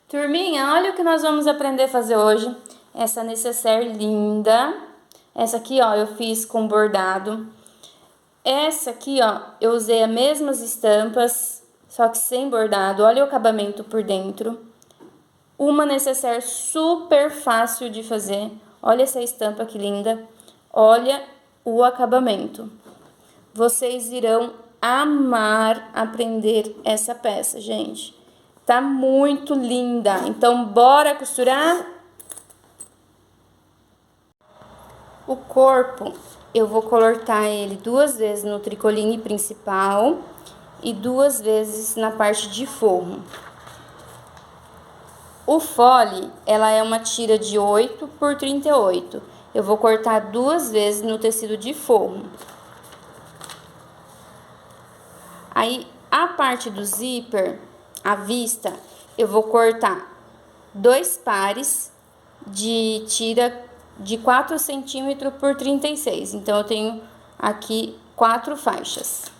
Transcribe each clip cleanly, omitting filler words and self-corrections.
Turminha, olha o que nós vamos aprender a fazer hoje. Essa necessaire linda. Essa aqui, ó, eu fiz com bordado. Essa aqui, ó, eu usei as mesmas estampas, só que sem bordado. Olha o acabamento por dentro. Uma necessaire super fácil de fazer. Olha essa estampa que linda. Olha o acabamento. Vocês irão amar aprender essa peça, gente. Tá muito linda. Então, bora costurar? O corpo, eu vou cortar ele 2 vezes no tricoline principal e 2 vezes na parte de forro. O fole, ela é uma tira de 8 por 38. Eu vou cortar 2 vezes no tecido de forro. Aí, a parte do zíper, à vista, eu vou cortar 2 pares de tira de 4 centímetros por 36. Então, eu tenho aqui 4 faixas.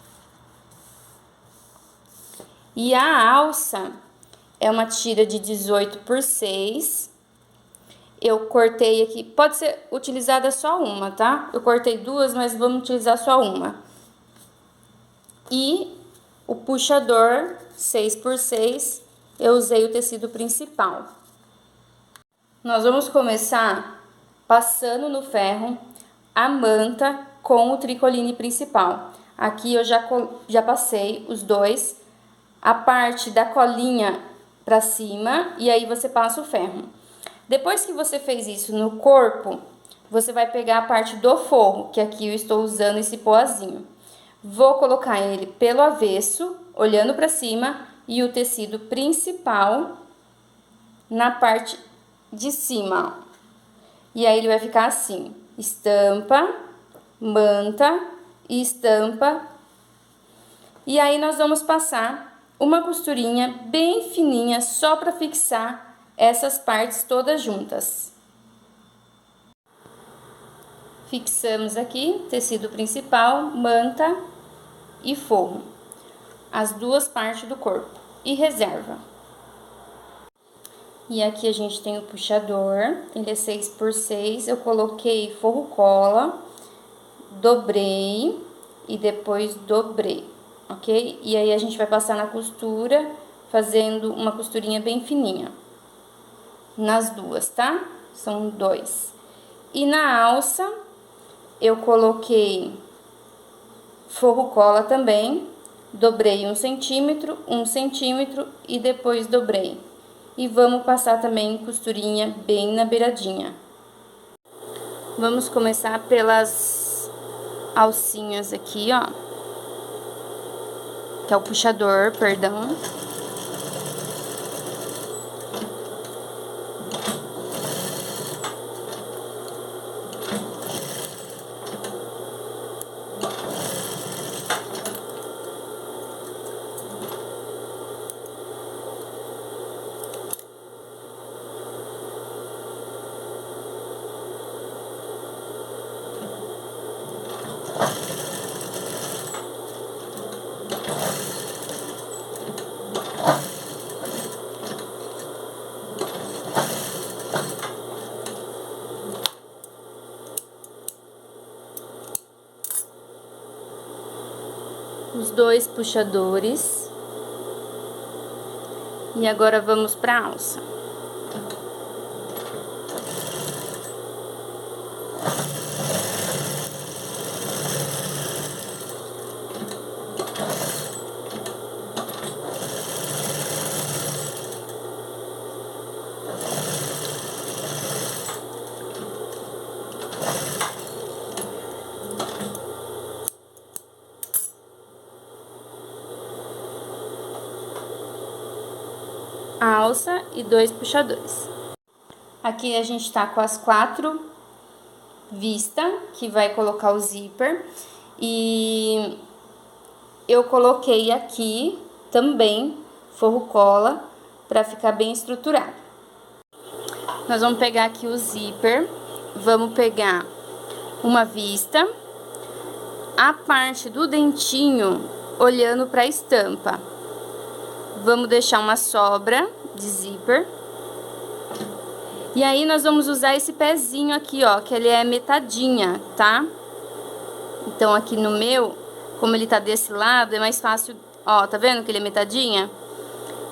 E a alça é uma tira de 18 por 6. Eu cortei aqui, pode ser utilizada só uma, tá? Eu cortei 2, mas vamos utilizar só uma. E o puxador 6 por 6, eu usei o tecido principal. Nós vamos começar passando no ferro a manta com o tricoline principal. Aqui eu já passei os dois, a parte da colinha para cima, e aí você passa o ferro. Depois que você fez isso no corpo, você vai pegar a parte do forro, que aqui eu estou usando esse poazinho. Vou colocar ele pelo avesso, olhando para cima, e o tecido principal na parte de cima. E aí ele vai ficar assim: estampa, manta e estampa. E aí nós vamos passar uma costurinha bem fininha só para fixar essas partes todas juntas. Fixamos aqui tecido principal, manta e forro, as duas partes do corpo, e reserva. E aqui a gente tem o puxador, ele é 6 por 6, eu coloquei forro cola, dobrei e depois dobrei, ok? E aí a gente vai passar na costura, fazendo uma costurinha bem fininha, nas duas, tá? São 2. E na alça, eu coloquei forro cola também, dobrei 1 centímetro, 1 centímetro e depois dobrei. E vamos passar também costurinha bem na beiradinha. Vamos começar pelas alcinhas aqui, ó. Que é o puxador, perdão. Os 2 puxadores. E agora vamos para a alça. Alça e 2 puxadores. Aqui a gente tá com as 4 vistas, que vai colocar o zíper. E eu coloquei aqui também forro cola, para ficar bem estruturado. Nós vamos pegar aqui o zíper, vamos pegar uma vista, a parte do dentinho olhando para a estampa. Vamos deixar uma sobra de zíper. E aí, nós vamos usar esse pezinho aqui, ó, que ele é metadinha, tá? Então, aqui no meu, como ele tá desse lado, é mais fácil, ó, tá vendo que ele é metadinha?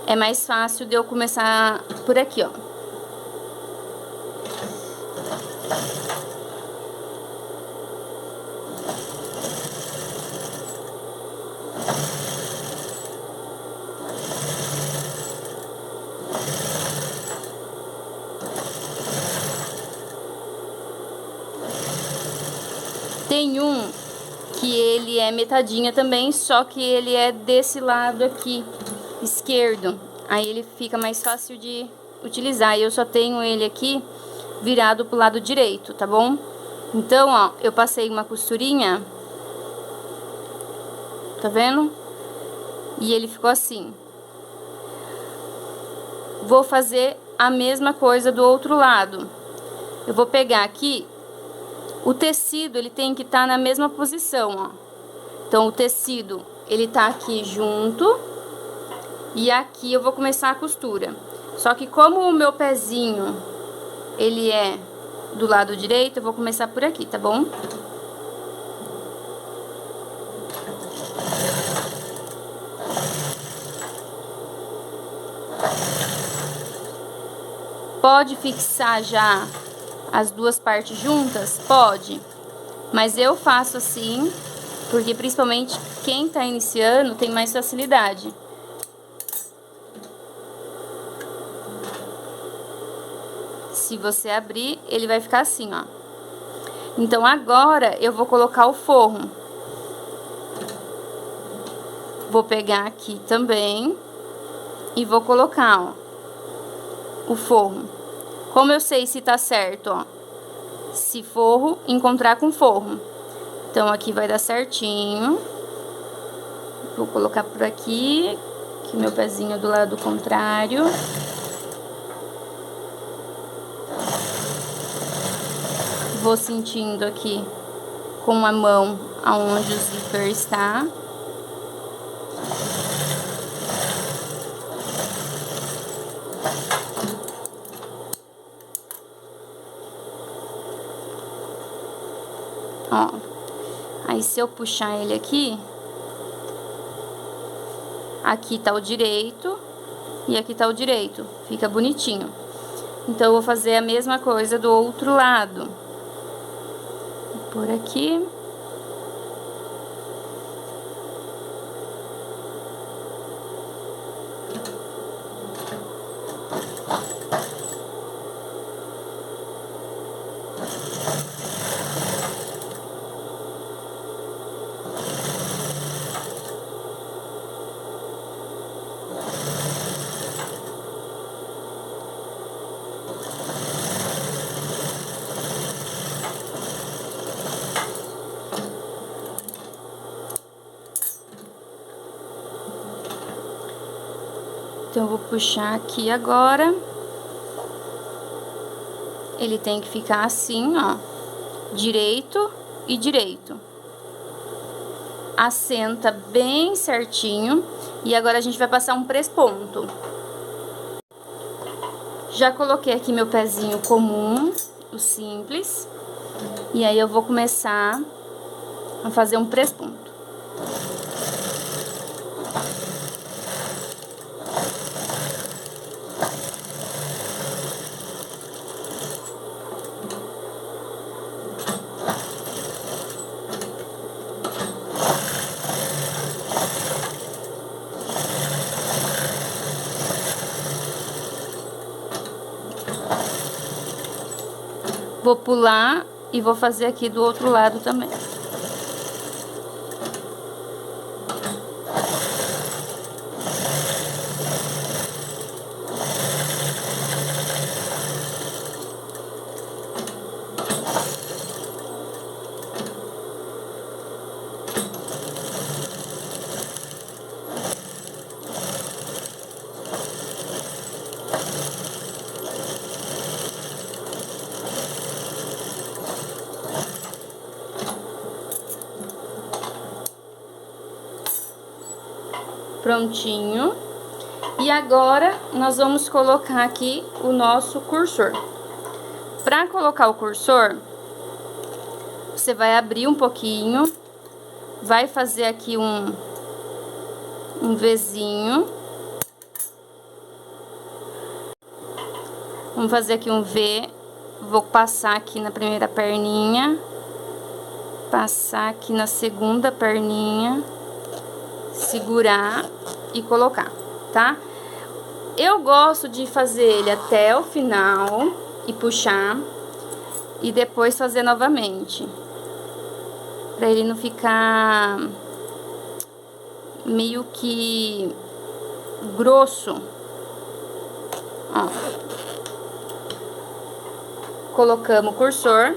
É mais fácil de eu começar por aqui, ó. Tem um que ele é metadinha também, só que ele é desse lado aqui, esquerdo. Aí ele fica mais fácil de utilizar. E eu só tenho ele aqui virado pro lado direito, tá bom? Então, ó, eu passei uma costurinha, tá vendo? E ele ficou assim. Vou fazer a mesma coisa do outro lado. Eu vou pegar aqui, o tecido, ele tem que estar na mesma posição, ó. Então, o tecido, ele tá aqui junto, e aqui eu vou começar a costura. Só que como o meu pezinho, ele é do lado direito, eu vou começar por aqui, tá bom? Pode fixar já as duas partes juntas? Pode. Mas eu faço assim, porque principalmente quem tá iniciando tem mais facilidade. Se você abrir, ele vai ficar assim, ó. Então, agora eu vou colocar o forro. Vou pegar aqui também e vou colocar, ó, o forro. Como eu sei se tá certo, ó? Se forro encontrar com forro. Então, aqui vai dar certinho. Vou colocar por aqui, que meu pezinho do lado contrário. Vou sentindo aqui com a mão aonde o zíper está. Ó, aí se eu puxar ele aqui, aqui tá o direito e aqui tá o direito, fica bonitinho. Então, eu vou fazer a mesma coisa do outro lado. Por aqui. Então, eu vou puxar aqui agora. Ele tem que ficar assim, ó. Direito e direito. Assenta bem certinho. E agora a gente vai passar um press-ponto. Já coloquei aqui meu pezinho comum, o simples. E aí eu vou começar a fazer um press-ponto. Vou pular e vou fazer aqui do outro lado também. Prontinho. E agora, nós vamos colocar aqui o nosso cursor. Para colocar o cursor, você vai abrir um pouquinho, vai fazer aqui um Vzinho. Vamos fazer aqui um V. Vou passar aqui na primeira perninha, passar aqui na segunda perninha, segurar e colocar, tá? Eu gosto de fazer ele até o final e puxar, e depois fazer novamente, pra ele não ficar meio que grosso. Ó. Colocamos o cursor.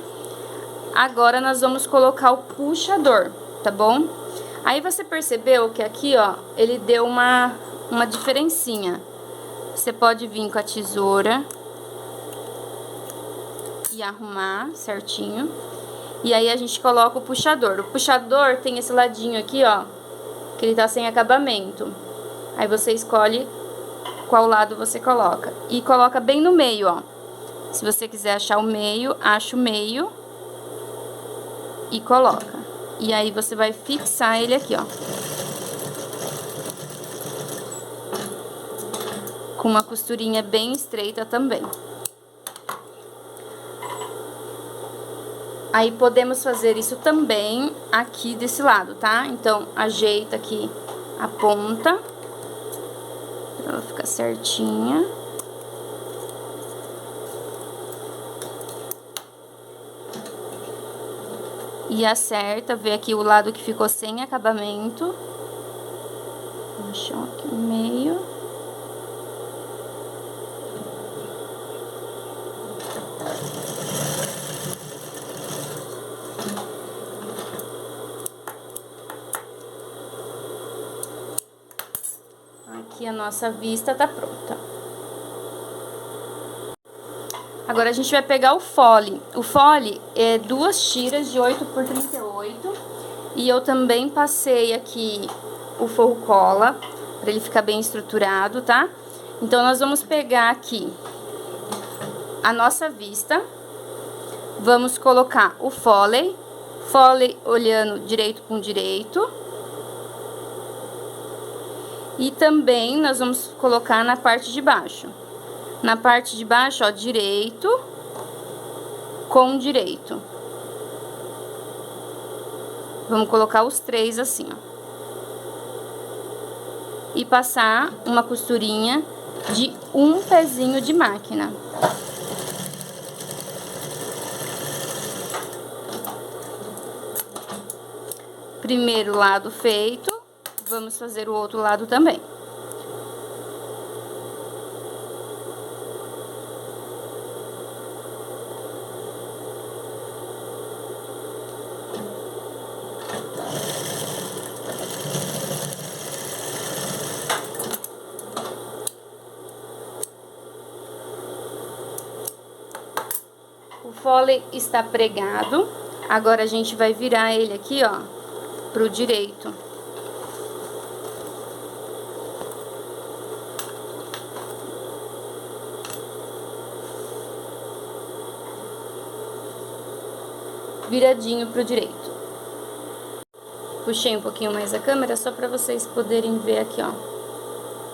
Agora, nós vamos colocar o puxador, tá bom? Aí, você percebeu que aqui, ó, ele deu uma diferencinha. Você pode vir com a tesoura e arrumar certinho. E aí, a gente coloca o puxador. O puxador tem esse ladinho aqui, ó, que ele tá sem acabamento. Aí, você escolhe qual lado você coloca. E coloca bem no meio, ó. Se você quiser achar o meio, acha o meio e coloca. E aí, você vai fixar ele aqui, ó, com uma costurinha bem estreita também. Aí, podemos fazer isso também aqui desse lado, tá? Então, ajeita aqui a ponta pra ela ficar certinha. E acerta, vê aqui o lado que ficou sem acabamento. Deixa aqui no meio. Aqui a nossa vista tá pronta. Agora, a gente vai pegar o fole. O fole é 2 tiras de 8 por 38. E eu também passei aqui o forro cola, pra ele ficar bem estruturado, tá? Então, nós vamos pegar aqui a nossa vista. Vamos colocar o fole. Fole olhando direito com direito. E também, nós vamos colocar na parte de baixo. Na parte de baixo, ó, direito com direito. Vamos colocar os 3 assim, ó. E passar uma costurinha de um pezinho de máquina. Primeiro lado feito, vamos fazer o outro lado também. O fole está pregado. Agora, a gente vai virar ele aqui, ó, pro direito. Viradinho pro direito. Puxei um pouquinho mais a câmera só pra vocês poderem ver aqui, ó,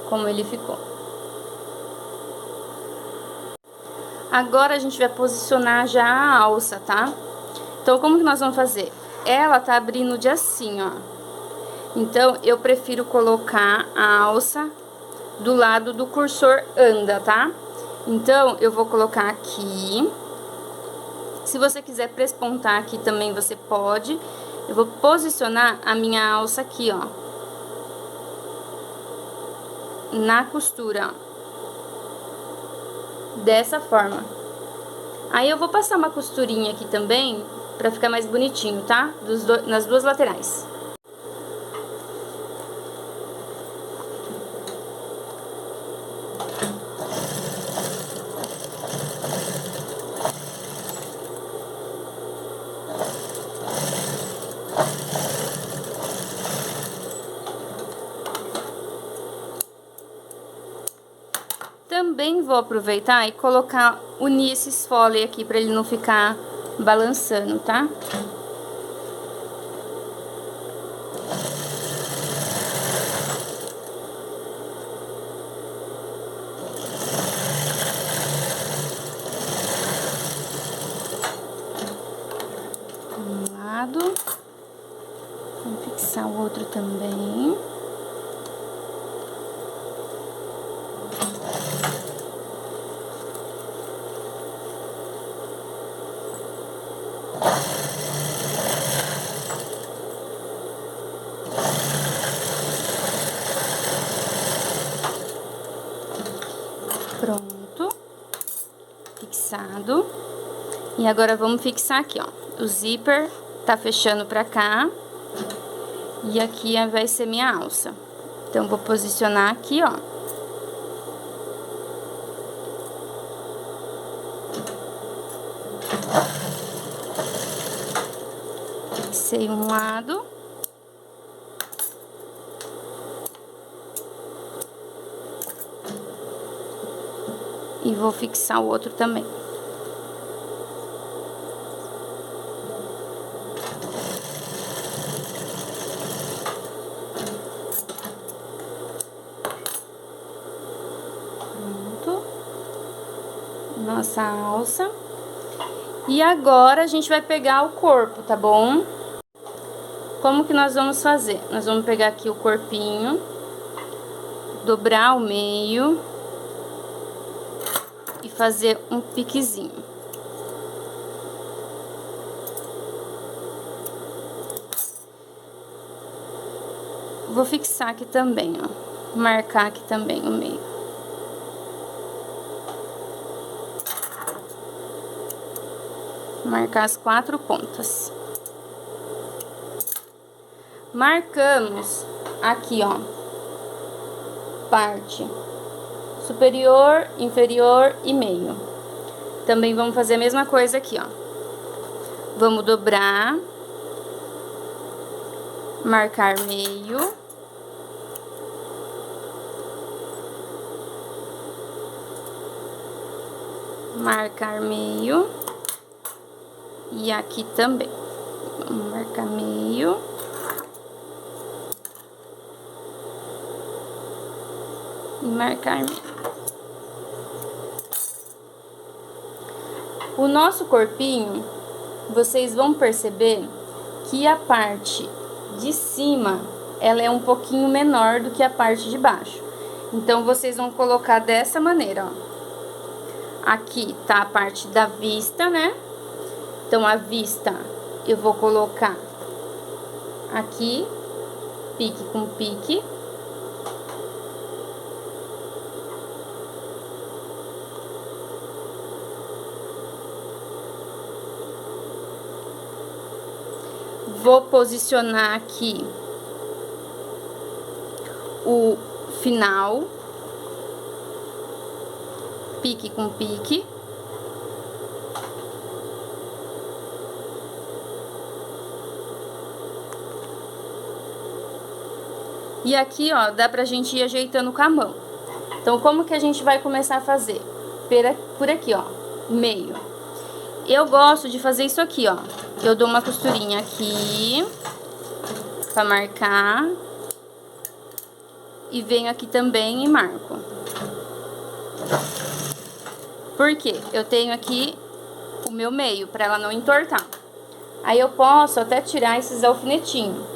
como ele ficou. Agora, a gente vai posicionar já a alça, tá? Então, como que nós vamos fazer? Ela tá abrindo de assim, ó. Então, eu prefiro colocar a alça do lado do cursor anda, tá? Então, eu vou colocar aqui. Se você quiser prespontar aqui também, você pode. Eu vou posicionar a minha alça aqui, ó, na costura, ó. Dessa forma. Aí, eu vou passar uma costurinha aqui também, pra ficar mais bonitinho, tá? Nas duas laterais. vou aproveitar e unir esses fole aqui pra ele não ficar balançando, tá? Um lado. Vamos fixar o outro também. Pronto. Fixado. E agora vamos fixar aqui, ó. O zíper tá fechando pra cá. E aqui vai ser minha alça. Então, vou posicionar aqui, ó. Fixei um lado. E vou fixar o outro também. Pronto. Nossa alça. E agora a gente vai pegar o corpo, tá bom? Como que nós vamos fazer? Nós vamos pegar aqui o corpinho, dobrar ao meio e fazer um piquezinho. Vou fixar aqui também, ó. Marcar aqui também o meio. Marcar as 4 pontas. Marcamos aqui, ó, parte superior, inferior e meio. Também vamos fazer a mesma coisa aqui, ó. Vamos dobrar, marcar meio. Marcar meio. E aqui também. Vamos marcar meio. E marcar meio. O nosso corpinho, vocês vão perceber que a parte de cima, ela é um pouquinho menor do que a parte de baixo. Então, vocês vão colocar dessa maneira, ó. Aqui tá a parte da vista, né? Então, a vista eu vou colocar aqui, pique com pique. Vou posicionar aqui o final, pique com pique. E aqui, ó, dá pra gente ir ajeitando com a mão. Então, como que a gente vai começar a fazer? Por aqui, ó, meio. Eu gosto de fazer isso aqui, ó. Eu dou uma costurinha aqui, pra marcar. E venho aqui também e marco. Por quê? Eu tenho aqui o meu meio, pra ela não entortar. Aí, eu posso até tirar esses alfinetinhos.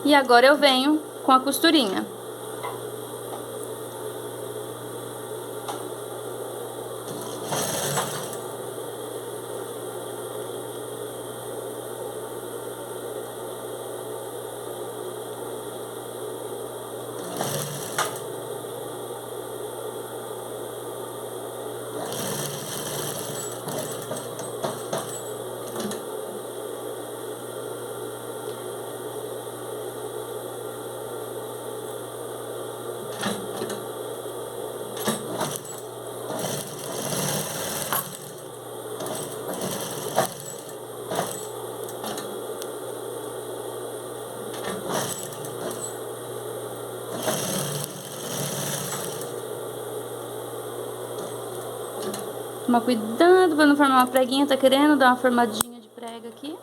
E agora eu venho com a costurinha. Tomar cuidado pra não formar uma preguinha. Tá querendo dar uma formadinha de prega aqui.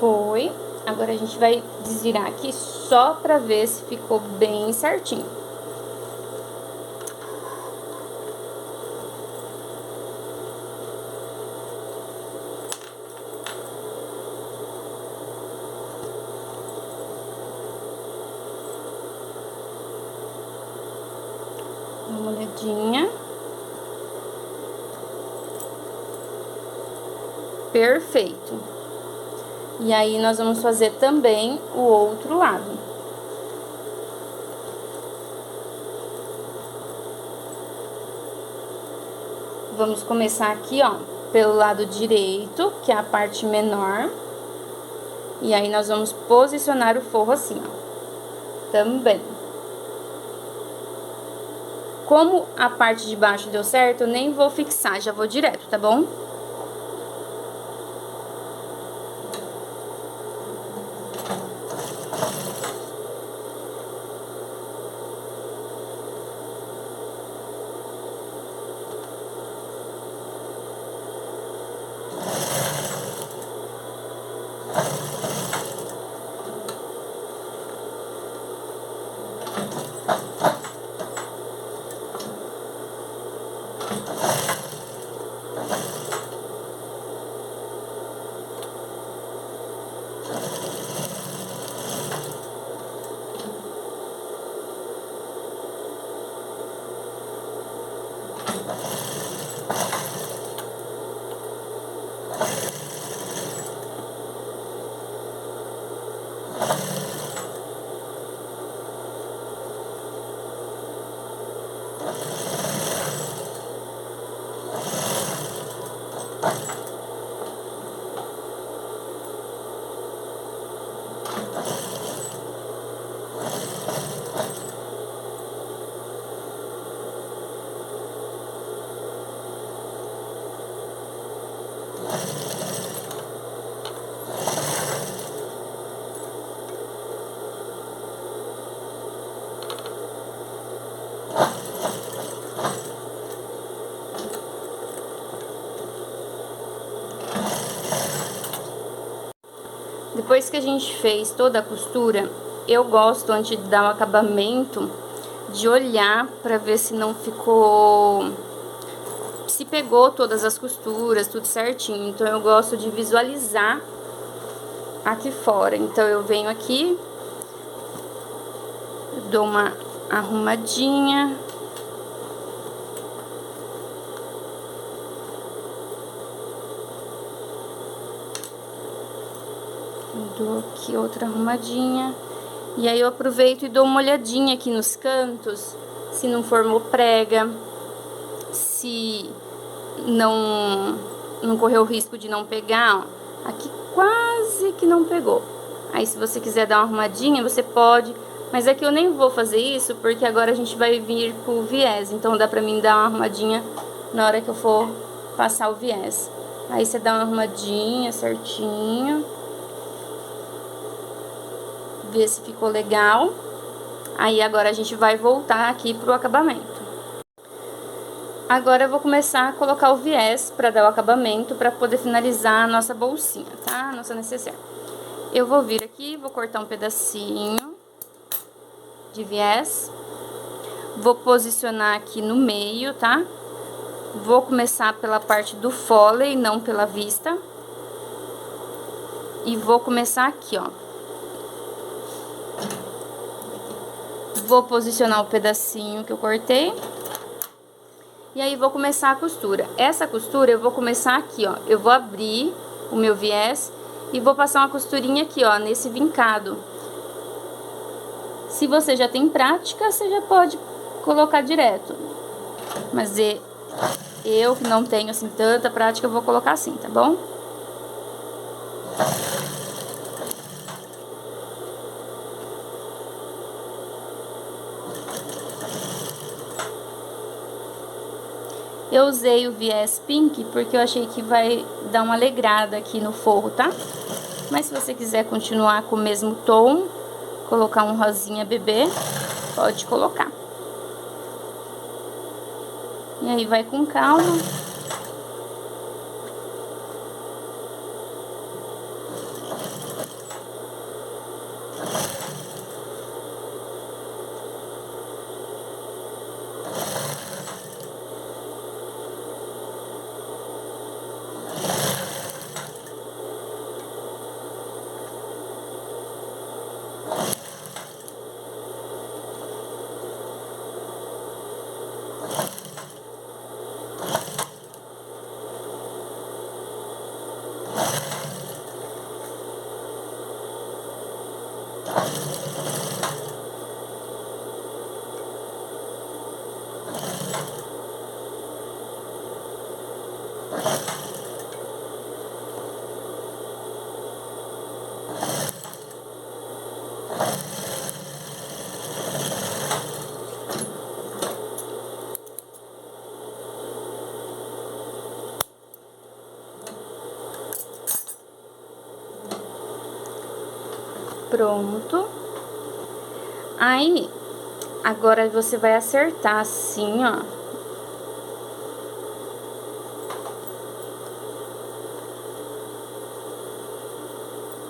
Foi. Agora a gente vai desvirar aqui só pra ver se ficou bem certinho. Dá uma olhadinha. Perfeito. E aí, nós vamos fazer também o outro lado. Vamos começar aqui, ó, pelo lado direito, que é a parte menor. E aí, nós vamos posicionar o forro assim, ó, também. Como a parte de baixo deu certo, eu nem vou fixar, já vou direto, tá bom? Depois que a gente fez toda a costura, eu gosto, antes de dar o acabamento, de olhar pra ver se não ficou... se pegou todas as costuras, tudo certinho. Então, eu gosto de visualizar aqui fora. Então, eu venho aqui, dou uma arrumadinha. Dou aqui outra arrumadinha. E aí eu aproveito e dou uma olhadinha aqui nos cantos, se não formou prega, se não correu o risco de não pegar, ó. Aqui quase que não pegou. Aí se você quiser dar uma arrumadinha, você pode, mas aqui eu nem vou fazer isso, porque agora a gente vai vir com o viés, então dá pra mim dar uma arrumadinha na hora que eu for passar o viés. Aí você dá uma arrumadinha certinho, ver se ficou legal. Aí agora a gente vai voltar aqui pro acabamento. Agora eu vou começar a colocar o viés para dar o acabamento, para poder finalizar a nossa bolsinha, tá? Nossa necessaire. Eu vou vir aqui, vou cortar um pedacinho de viés. Vou posicionar aqui no meio, tá? Vou começar pela parte do foley, não pela vista. E vou começar aqui, ó. Vou posicionar o pedacinho que eu cortei. E aí, vou começar a costura. Essa costura eu vou começar aqui, ó. Eu vou abrir o meu viés e vou passar uma costurinha aqui, ó, nesse vincado. Se você já tem prática, você já pode colocar direto. Mas eu que não tenho, assim, tanta prática, eu vou colocar assim, tá bom? Eu usei o viés pink porque eu achei que vai dar uma alegrada aqui no forro, tá? Mas se você quiser continuar com o mesmo tom, colocar um rosinha bebê, pode colocar. E aí vai com calma. Pronto. Aí, agora você vai acertar assim, ó.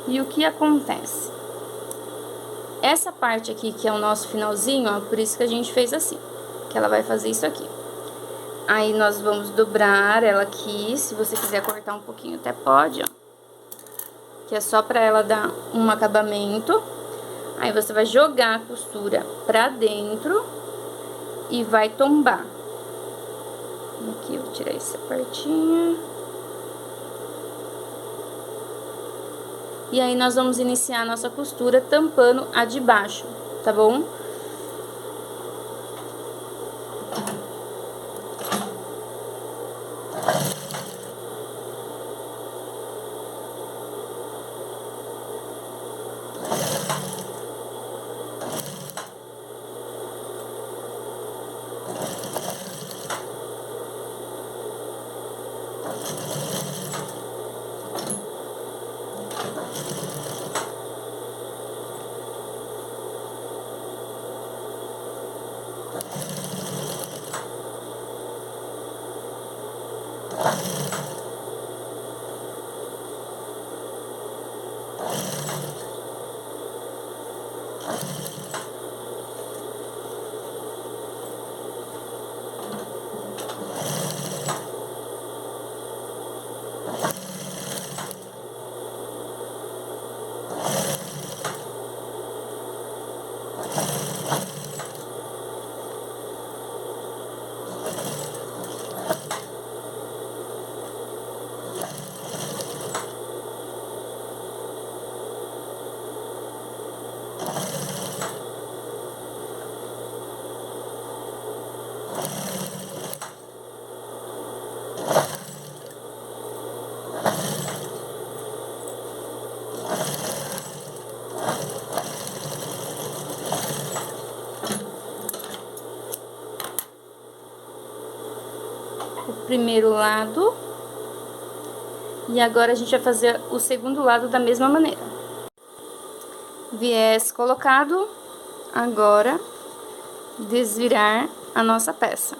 E o que acontece? Essa parte aqui, que é o nosso finalzinho, ó, por isso que a gente fez assim. Que ela vai fazer isso aqui. Aí, nós vamos dobrar ela aqui. Se você quiser cortar um pouquinho, até pode, ó. Que é só pra ela dar um acabamento. Aí, você vai jogar a costura pra dentro e vai tombar. Aqui, eu vou tirar essa partinha. E aí, nós vamos iniciar a nossa costura tampando a de baixo, tá bom? Primeiro lado. E agora a gente vai fazer o segundo lado da mesma maneira. Viés colocado, agora desvirar a nossa peça.